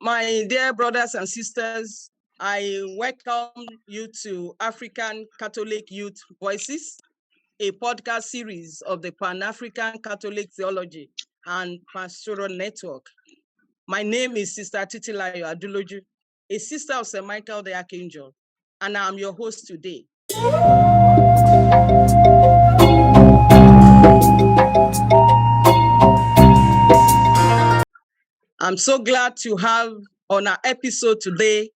My dear brothers and sisters, I welcome you to African Catholic Youth Voices, a podcast series of the Pan-African Catholic Theology and Pastoral Network. My name is Sister Titilayo Aduloju, a sister of St. Michael the Archangel, and I'm your host today. I'm so glad to have on our episode today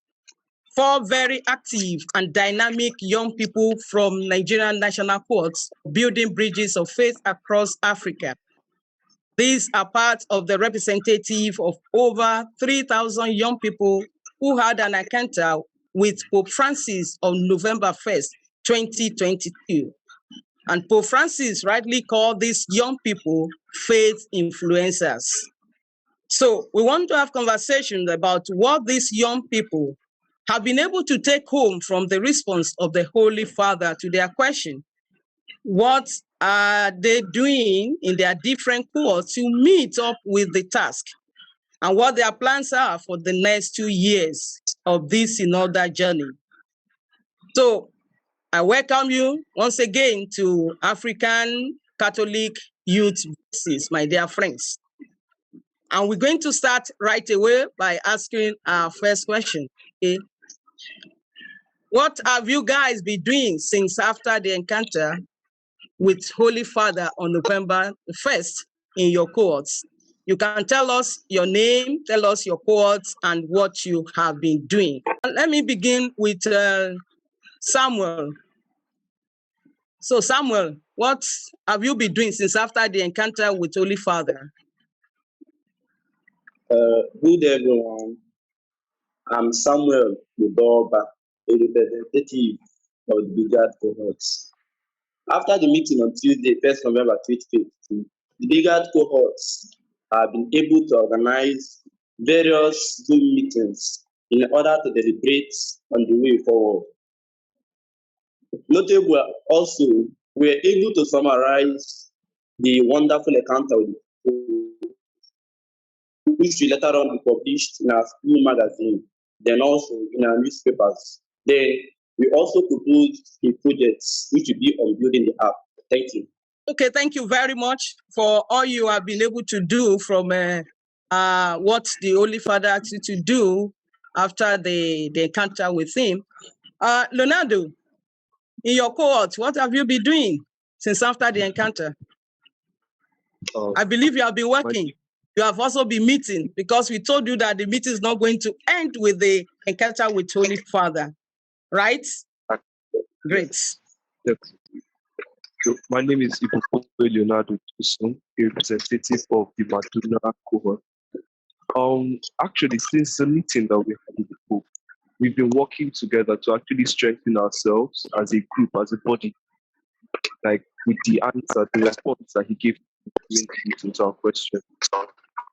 4 very active and dynamic young people from Nigerian National Cohort building bridges of faith across Africa. These are part of the representative of over 3,000 young people who had an encounter with Pope Francis on November 1st, 2022. And Pope Francis rightly called these young people faith influencers. So we want to have conversations about what these young people have been able to take home from the response of the Holy Father to their question. What are they doing in their different cohorts to meet up with the task? And what their plans are for the next 2 years of this synodal journey. So I welcome you once again to African Catholic Youth Voices, my dear friends. And we're going to start right away by asking our first question. Okay? What have you guys been doing since after the encounter with Holy Father on November 1st in your cohorts? You can tell us your name, tell us your cohorts, and what you have been doing. And let me begin with Samuel. So Samuel, what have you been doing since after the encounter with Holy Father? Good everyone. I'm Samuel Udoba, a representative of the Brigade Cohorts. After the meeting on Tuesday, 1st November 2015, the Brigade Cohorts have been able to organize various Zoom meetings in order to deliberate on the way forward. Notably, also, we were able to summarize the wonderful encounter with the Pope, which will later on be published in our school magazine, then also in our newspapers. Then we also proposed a project which will be on building the app. Thank you. Okay, thank you very much for all you have been able to do from what the Holy Father asked you to do after the encounter with him. Leonardo, in your cohort, what have you been doing since after the encounter? I believe you have been working. You have also been meeting because we told you that the meeting is not going to end with the encounter with Holy Father, right? Great. Yes. So my name is Leonardo, a representative of the Nigerian Cohort. Actually, since the meeting that we had with the Pope, we've been working together to actually strengthen ourselves as a group, as a body, like with the answer, the response that he gave to our question,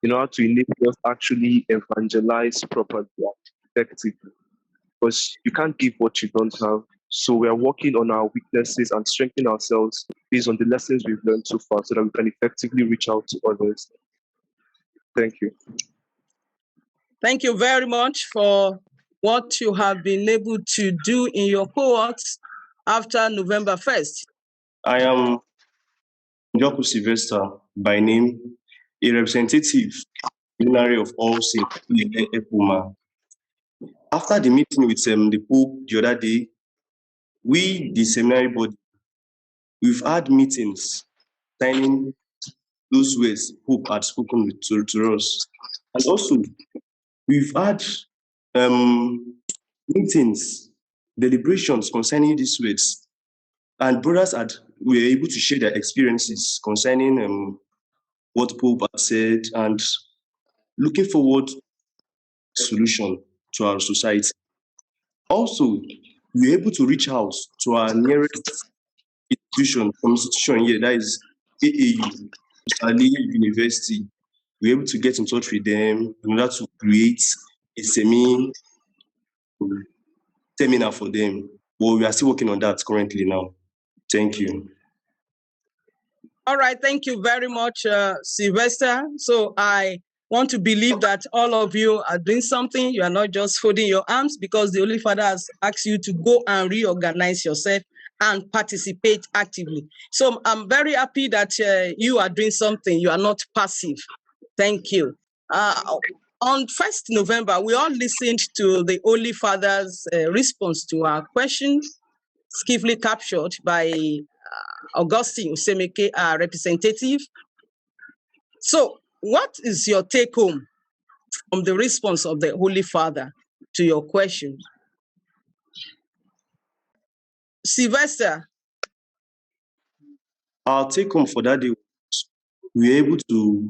in order to enable us actually evangelize properly and effectively. Because you can't give what you don't have. So we are working on our weaknesses and strengthening ourselves based on the lessons we've learned so far so that we can effectively reach out to others. Thank you. Thank you very much for what you have been able to do in your cohorts after November 1st. I am Njoku Sylvester by name, a representative luminary of all saints, Epuma. After the meeting with the Pope the other day, we, the seminary body, we've had meetings signing those words Pope had spoken to us. And also, we've had meetings, deliberations concerning these words. And brothers were able to share their experiences concerning what Pope had said and looking forward to a solution to our society. Also, we were able to reach out to our nearest institution here, that is AAU, Ali University. We were able to get in touch with them in order to create a seminar for them. But we are still working on that currently now. Thank you. All right, thank you very much, Sylvester. So I want to believe that all of you are doing something. You are not just folding your arms, because the Holy Father has asked you to go and reorganize yourself and participate actively. So I'm very happy that you are doing something. You are not passive. Thank you. On 1st November, we all listened to the Holy Father's response to our question, skillfully captured by Augustine Usemeke, our representative. So what is your take home from the response of the Holy Father to your question? Sylvester. Our take home for that day was we were able to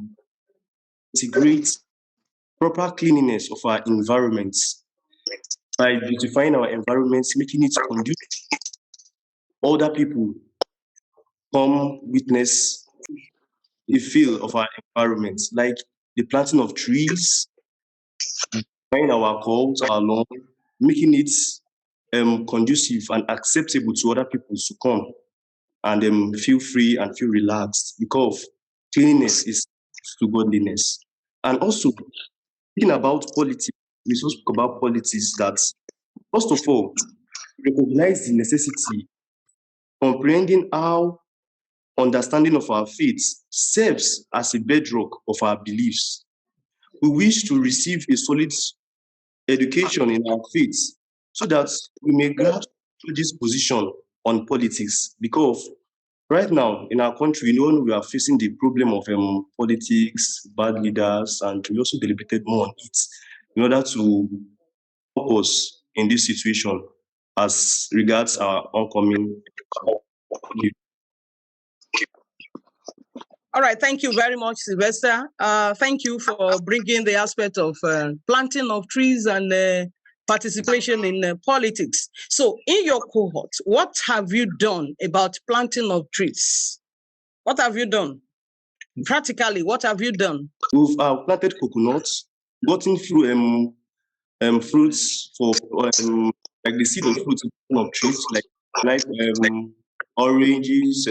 integrate proper cleanliness of our environments by beautifying our environments, making it conducive. Other people come witness the feel of our environment, like the planting of trees, buying our calls, our lawn, making it conducive and acceptable to other people to come and feel free and feel relaxed, because cleanliness is to godliness. And also, thinking about politics, we also spoke about politics that, first of all, recognize the necessity, comprehending how understanding of our faith serves as a bedrock of our beliefs. We wish to receive a solid education in our faith so that we may grasp this position on politics, because right now in our country, we are facing the problem of politics, bad leaders, and we also deliberated more on it in order to help us in this situation as regards our oncoming. All right, thank you very much, Sylvester. Thank you for bringing the aspect of planting of trees and participation in politics. So in your cohort, what have you done about planting of trees? What have you done? Practically, what have you done? We've planted coconuts, gotten through fruits for like the seed of fruits of trees, like oranges,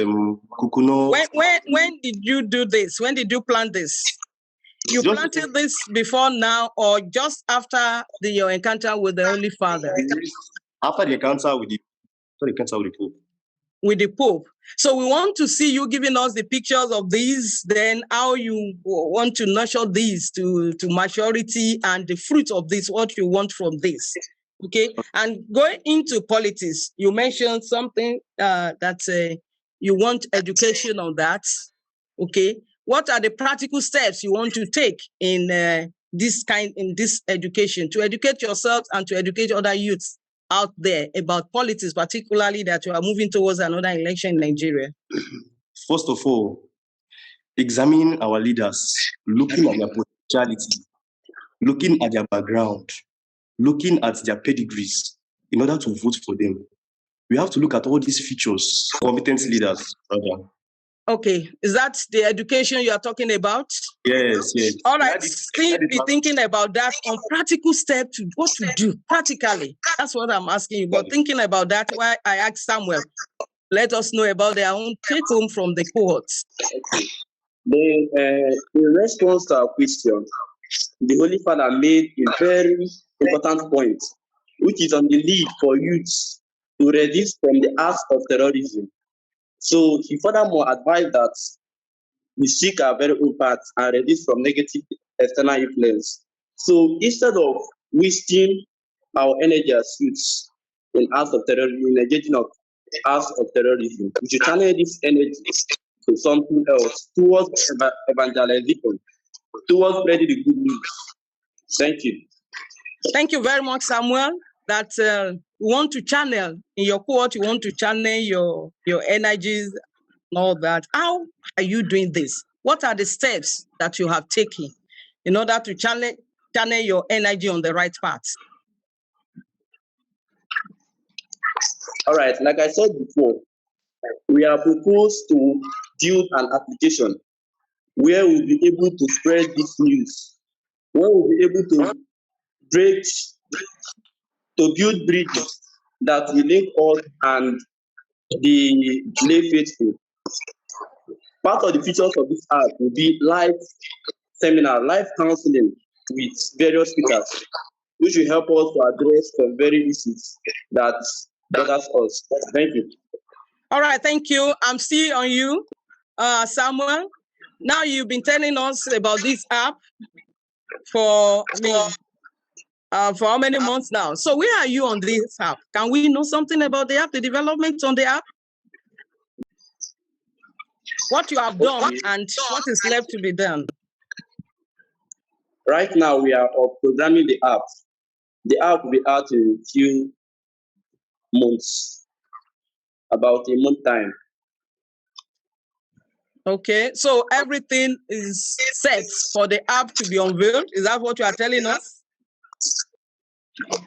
coconut. When did you do this? When did you plant this? You planted this before now, or just after your encounter with the Holy Father? After the encounter with the Pope. With the Pope. So we want to see you giving us the pictures of these, then how you want to nurture these to maturity, and the fruit of this, what you want from this. Okay. And going into politics, you mentioned something that you want education on that. Okay. What are the practical steps you want to take in this education, to educate yourself and to educate other youths out there about politics, particularly that you are moving towards another election in Nigeria? First of all, examine our leaders, looking at their potentiality, looking at their background, looking at their pedigrees in order to vote for them. We have to look at all these features, competent leaders, rather. Okay, is that the education you are talking about? Yes. All right, still be thinking about that on practical steps, what to do practically. That's what I'm asking you. But thinking about that, why I asked Samuel, let us know about their own take home from the cohorts. In response to our question, the Holy Father made a very important point, which is on the need for youths to resist from the acts of terrorism. So he furthermore advised that we seek our very own path and resist from negative external influence. So instead of wasting our energy as youths in acts of terrorism, in engaging of acts of terrorism, we should channel this energy to something else, towards evangelization, towards spreading the good news. Thank you. Thank you very much, Samuel. That you want to channel in your cohort, you want to channel your energies and all that. How are you doing this? What are the steps that you have taken in order to channel your energy on the right path? All right, like I said before, we are proposed to build an application where we'll be able to spread this news, where we'll be able to build bridges that will link us and the lay faithful. Part of the features of this app will be live seminar, live counseling with various speakers, which will help us to address some very issues that bothers us. Thank you. All right, thank you. I'm still on you, Samuel. Now you've been telling us about this app for for how many months now? So where are you on this app? Can we know something about the app, the development on the app? What you have done and what is left to be done? Right now, we are programming the app. The app will be out in a few months, about a month time. Okay, so everything is set for the app to be unveiled. Is that what you are telling us?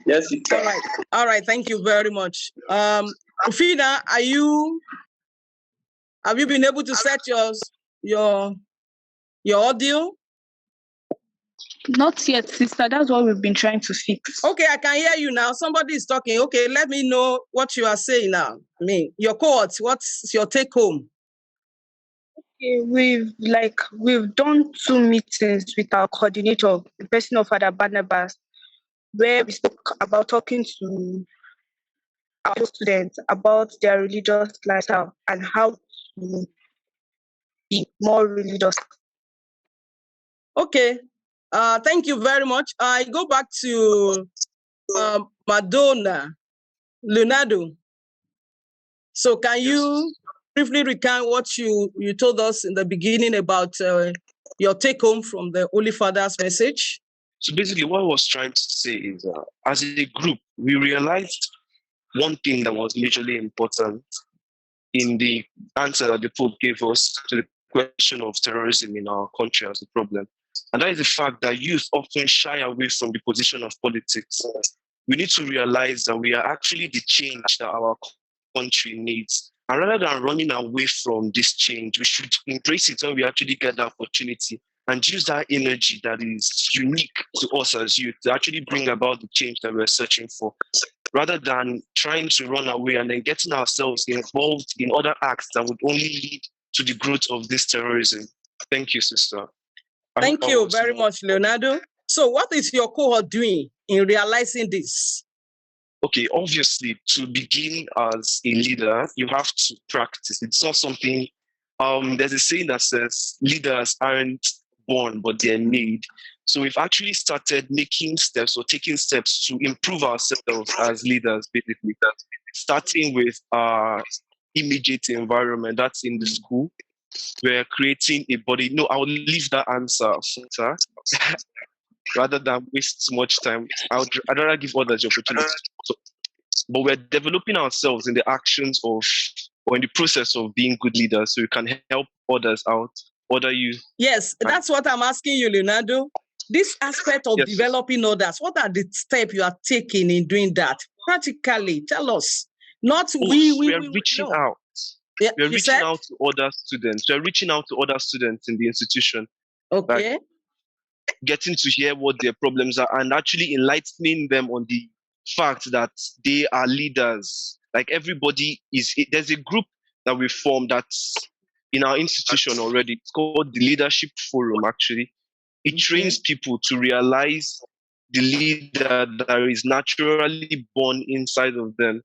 Yes, it's all right. All right, thank you very much. Fina, have you been able to set your audio? Not yet, sister. That's what we've been trying to fix. Okay, I can hear you now. Somebody is talking. Okay, let me know what you are saying now. I mean, your cohort, what's your take home? Okay, we've done 2 meetings with our coordinator, the person of Father Barnabas, where we spoke about talking to our students about their religious lifestyle and how to be more religious. Okay, thank you very much. I go back to Madonna Leonardo. So can you briefly recount what you told us in the beginning about your take home from the Holy Father's message? So basically, what I was trying to say is, as a group, we realized one thing that was majorly important in the answer that the Pope gave us to the question of terrorism in our country as a problem. And that is the fact that youth often shy away from the position of politics. We need to realize that we are actually the change that our country needs. And rather than running away from this change, we should embrace it when we actually get the opportunity and use that energy that is unique to us as youth to actually bring about the change that we're searching for, rather than trying to run away and then getting ourselves involved in other acts that would only lead to the growth of this terrorism. Thank you, sister. Thank you very much, Leonardo. So what is your cohort doing in realizing this? Okay, obviously, to begin as a leader, you have to practice. It's not something, there's a saying that says leaders aren't born, but they're made. So we've actually started making steps or taking steps to improve ourselves as leaders, basically, starting with our immediate environment. That's in the school. We're creating a body. No, I will leave that answer, sir. Rather than waste too much time, I'd rather give others the opportunity. So, but we're developing ourselves in the actions of, or in the process of being good leaders, so we can help others out, other youth. Yes, that's what I'm asking you, Leonardo. This aspect of developing others, what are the steps you are taking in doing that? Practically, tell us. Not we are reaching out. Yeah, we're reaching out to other students. We're reaching out to other students in the institution. Okay. Like, getting to hear what their problems are and actually enlightening them on the fact that they are leaders. Like, everybody is, there's a group that we formed that's in our institution already. It's called the Leadership Forum, actually. It trains people to realize the leader that is naturally born inside of them,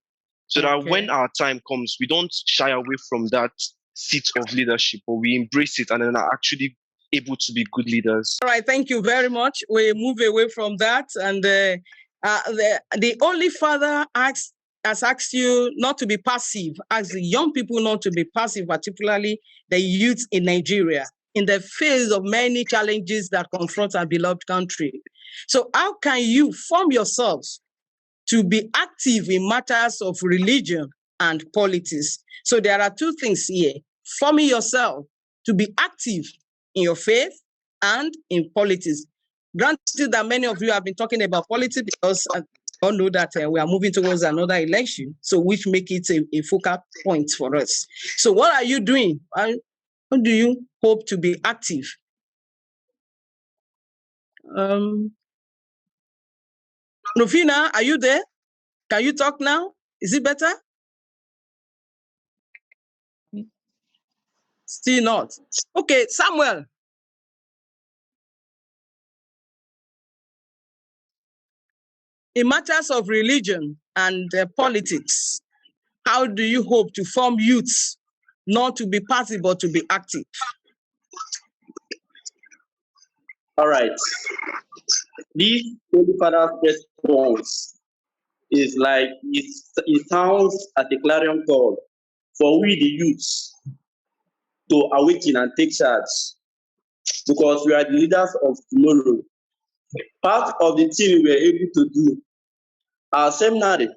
so that when our time comes, we don't shy away from that seat of leadership, but we embrace it and then are actually able to be good leaders. All right, thank you very much. We move away from that. And the Holy Father has asked you not to be passive, as the young people not to be passive, particularly the youth in Nigeria, in the face of many challenges that confront our beloved country. So how can you form yourselves to be active in matters of religion and politics? So there are two things here: forming yourself to be active in your faith and in politics. Granted that many of you have been talking about politics, because I all know that we are moving towards another election, so which make it a focal point for us. So what are you doing? How do you hope to be active? Rufina, are you there? Can you talk now? Is it better? Still not. Okay, Samuel. In matters of religion and politics, how do you hope to form youths not to be passive but to be active? All right. This Holy Father's response is like it sounds as a clarion call for we the youths to awaken and take charge because we are the leaders of tomorrow. Part of the thing we were able to do, our seminary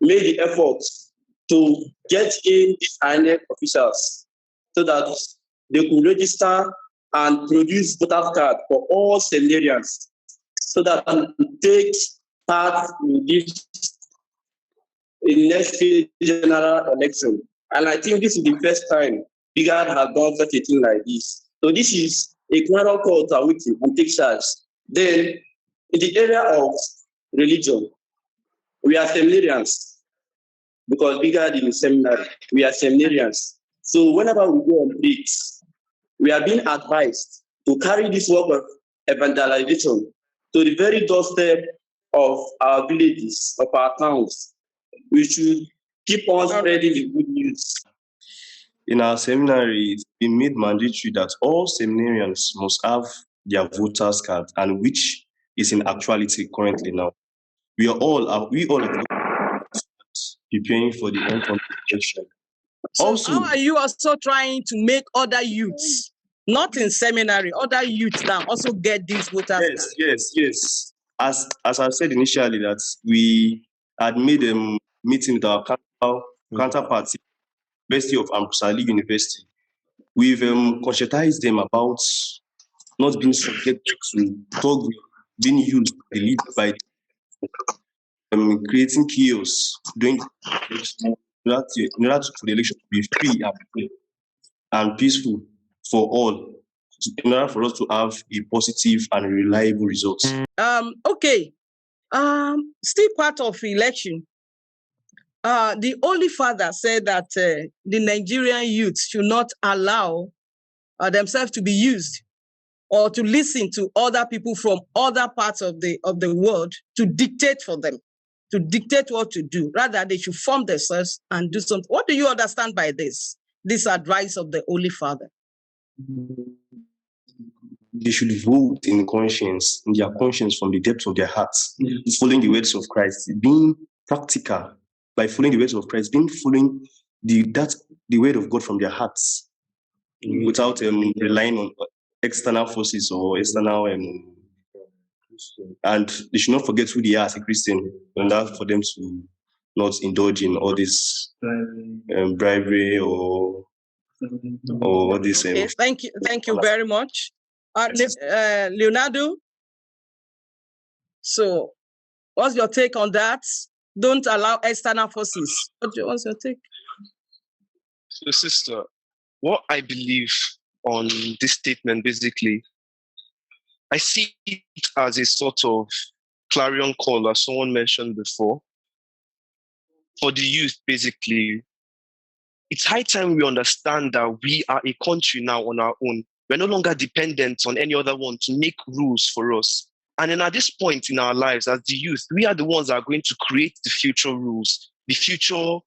made the effort to get in these INEC officials so that they could register and produce voter card for all seminarians so that we take part in this in next general election. And I think this is the first time BIGAD has done such a thing like this. So this is a general call to awaken and take charge. Then, in the area of religion, we are seminarians because BIGAD is a seminary. We are seminarians. So whenever we go on breaks, we are being advised to carry this work of evangelization to the very doorstep of our villages, of our towns. We should keep on spreading the good news. In our seminary, it's been made mandatory that all seminarians must have their voters card, and which is in actuality currently now. We all preparing for the end of the election. So Also, how are you also trying to make other youths, not in seminary, other youths now also get these voters card? yes. As I said initially, that we had made a meeting with our counterparts, University of Amritsali University. We've conscientized them about not being subject to thug being used by creating chaos during in order for the election to be free and peaceful for all, in order for us to have a positive and reliable result. Okay. Still part of election. The Holy Father said that the Nigerian youth should not allow themselves to be used or to listen to other people from other parts of the world to dictate for them, to dictate what to do. Rather, they should form themselves and do something. What do you understand by this advice of the Holy Father? They should vote in conscience, in their conscience from the depths of their hearts, following the words of Christ, being practical by following the words of Christ, following the word of God from their hearts, without relying on external forces or external and they should not forget who they are as a Christian, and that for them to not indulge in all this bribery or all this. Okay, thank you very much, Leonardo. So, what's your take on that? Don't allow external forces. What's your take? So, sister, what I believe on this statement, basically, I see it as a sort of clarion call, as someone mentioned before, for the youth, basically. It's high time we understand that we are a country now on our own. We're no longer dependent on any other one to make rules for us. And then at this point in our lives, as the youth, we are the ones that are going to create the future rules, the future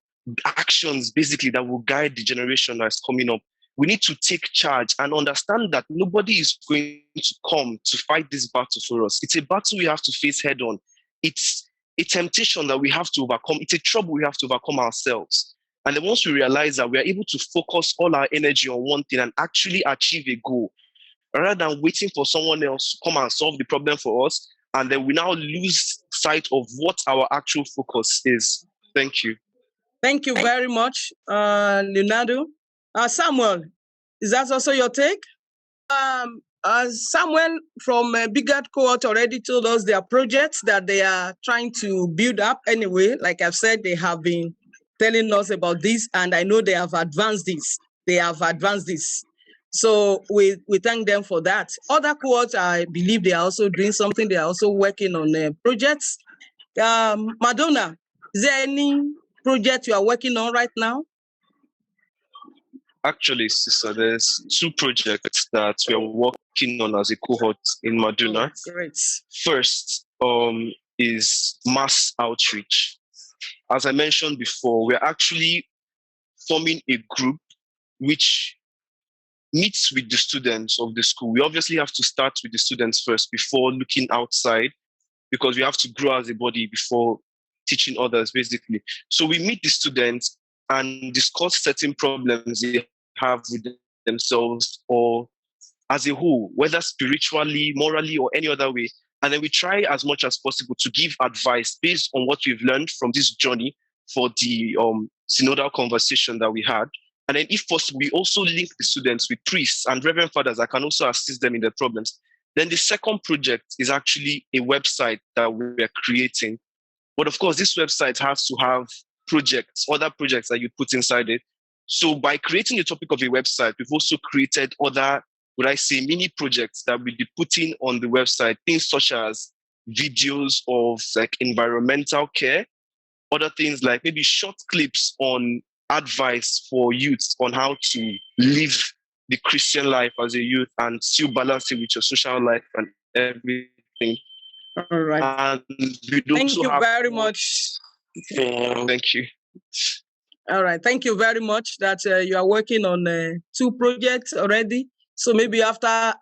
actions, basically, that will guide the generation that's coming up. We need to take charge and understand that nobody is going to come to fight this battle for us. It's a battle we have to face head on. It's a temptation that we have to overcome. It's a trouble we have to overcome ourselves. And then once we realize that we are able to focus all our energy on one thing and actually achieve a goal, rather than waiting for someone else to come and solve the problem for us, and then we now lose sight of what our actual focus is. Thank you. Thank you very much, Leonardo. Samuel, is that also your take? Samuel from BIGAD Cohort already told us their projects that they are trying to build up anyway. Like I've said, they have been telling us about this, and I know they have advanced this. So we thank them for that. Other cohorts, I believe they are also doing something. They are also working on projects. Madonna, is there any project you are working on right now? Actually, sister, there's 2 projects that we are working on as a cohort in Maduna. Oh, great. First, is mass outreach. As I mentioned before, we're actually forming a group which meets with the students of the school. We obviously have to start with the students first before looking outside, because we have to grow as a body before teaching others, basically. So we meet the students and discuss certain problems they have with themselves or as a whole, whether spiritually, morally, or any other way. And then we try as much as possible to give advice based on what we've learned from this journey for the synodal conversation that we had. And then if possible, we also link the students with priests and reverend fathers that can also assist them in their problems. Then the second project is actually a website that we're creating. But of course, this website has to have projects, other projects that you put inside it. So by creating the topic of a website, we've also created other, would I say, mini projects that we'll be putting on the website, things such as videos of like environmental care, other things like maybe short clips on advice for youth on how to live the Christian life as a youth and still balance it with your social life and everything. All right. And thank you very much. Thank you. All right. Thank you very much that you are working on 2 projects already. So maybe after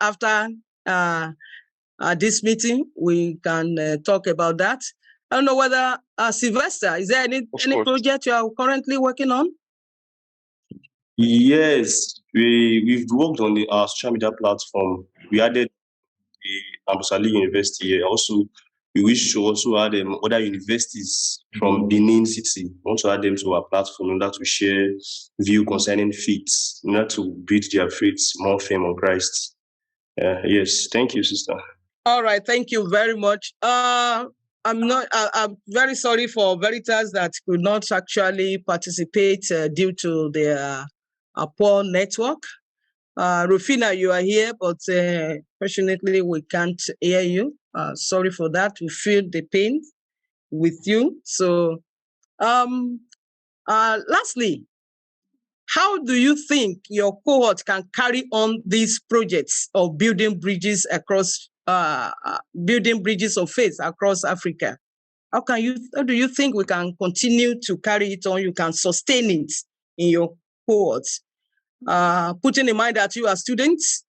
this meeting, we can talk about that. I don't know whether Sylvester, is there any project you are currently working on? Yes, we've worked on our social media platform. We added the Ambosali University here. Also, we wish to also add other universities from Benin City. We want to add them to our platform in order to share view concerning faith, in order to build their faith more firm on Christ. Yes, thank you, sister. All right, thank you very much. I'm very sorry for Veritas that could not actually participate due to their poor network. Rufina, you are here, but fortunately we can't hear you. Sorry for that. We feel the pain with you. So, lastly, how do you think your cohort can carry on these projects of building bridges across, building bridges of faith across Africa? How do you think we can continue to carry it on? You can sustain it in your cohorts. Putting in mind that you are students,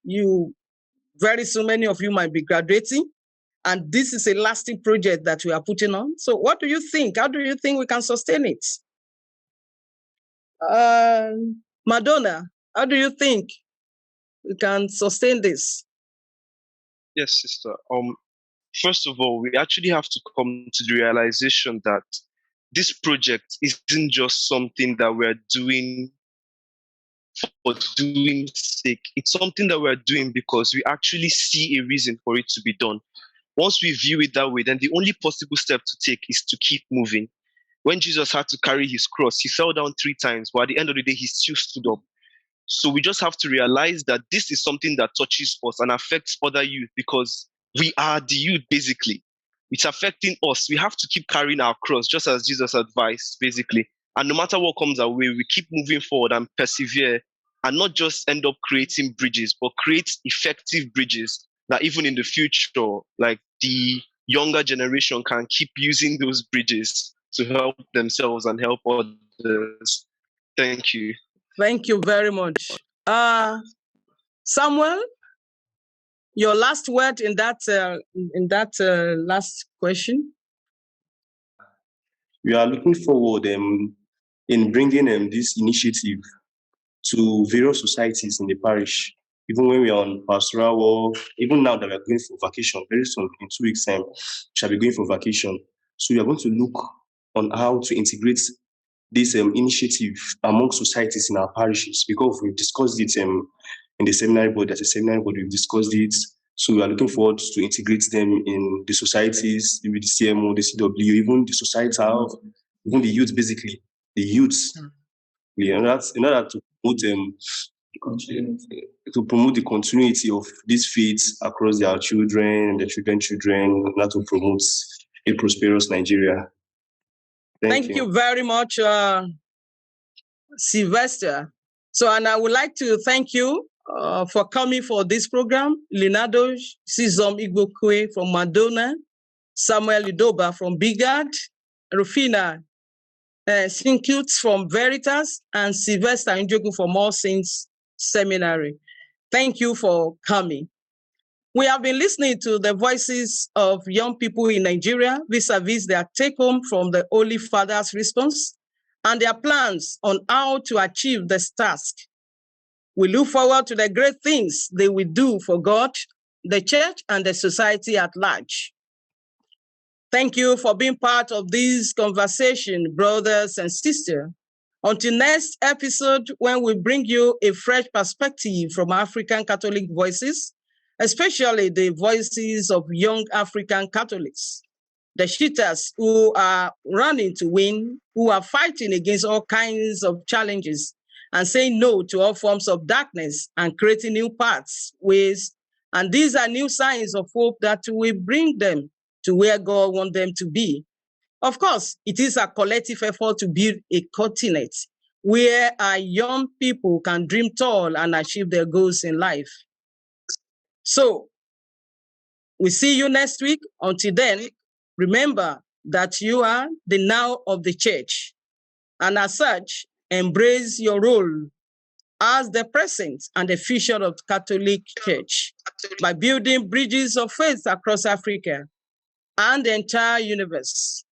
very soon many of you might be graduating, and this is a lasting project that we are putting on. So what do you think? How do you think we can sustain it? Madonna, how do you think we can sustain this? Yes, sister. First of all, we actually have to come to the realization that this project isn't just something that we're doing for doing sake. It's something that we're doing because we actually see a reason for it to be done. Once we view it that way, then the only possible step to take is to keep moving. When Jesus had to carry his cross, he fell down 3 times, but at the end of the day, he still stood up. So we just have to realize that this is something that touches us and affects other youth because we are the youth, basically. It's affecting us. We have to keep carrying our cross, just as Jesus advised, basically. And no matter what comes our way, we keep moving forward and persevere and not just end up creating bridges, but create effective bridges that even in the future, like the younger generation can keep using those bridges to help themselves and help others. Thank you. Thank you very much. Samuel, your last word in that last question? We are looking forward in bringing this initiative to various societies in the parish. Even when we are on pastoral work, even now that we are going for vacation, very soon, in 2 weeks' time, we shall be going for vacation. So we are going to look on how to integrate this initiative among societies in our parishes, because we've discussed it in the seminary board. As a seminary board, we've discussed it. So we are looking forward to integrate them in the societies, with the CMO, the CW, even the societal, even the youth, basically, the youths. In order to promote the continuity of these faiths across their children, their children's children, in order to promote a prosperous Nigeria. Thank you very much, Sylvester. So, and I would like to thank you for coming for this program. Leonardo Sizom Igbokwe from Madonna, Samuel Idoba from Bigard, Rufina Sinkut from Veritas, and Sylvester Njoku from All Saints Seminary. Thank you for coming. We have been listening to the voices of young people in Nigeria vis-a-vis their take-home from the Holy Father's response and their plans on how to achieve this task. We look forward to the great things they will do for God, the church, and the society at large. Thank you for being part of this conversation, brothers and sisters. Until next episode, when we bring you a fresh perspective from African Catholic voices, especially the voices of young African Catholics, the cheaters who are running to win, who are fighting against all kinds of challenges and saying no to all forms of darkness and creating new paths, ways. And these are new signs of hope that will bring them to where God wants them to be. Of course, it is a collective effort to build a continent where our young people can dream tall and achieve their goals in life. So, we see you next week. Until then, remember that you are the now of the church. And as such, embrace your role as the present and the future of the Catholic Church by building bridges of faith across Africa and the entire universe.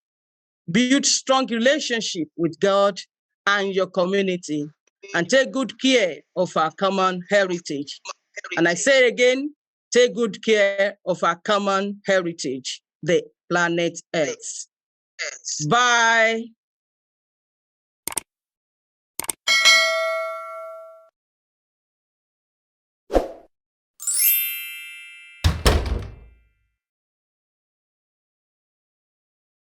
Build strong relationship with God and your community, and take good care of our common heritage. And I say again, take good care of our common heritage, the planet Earth. Bye.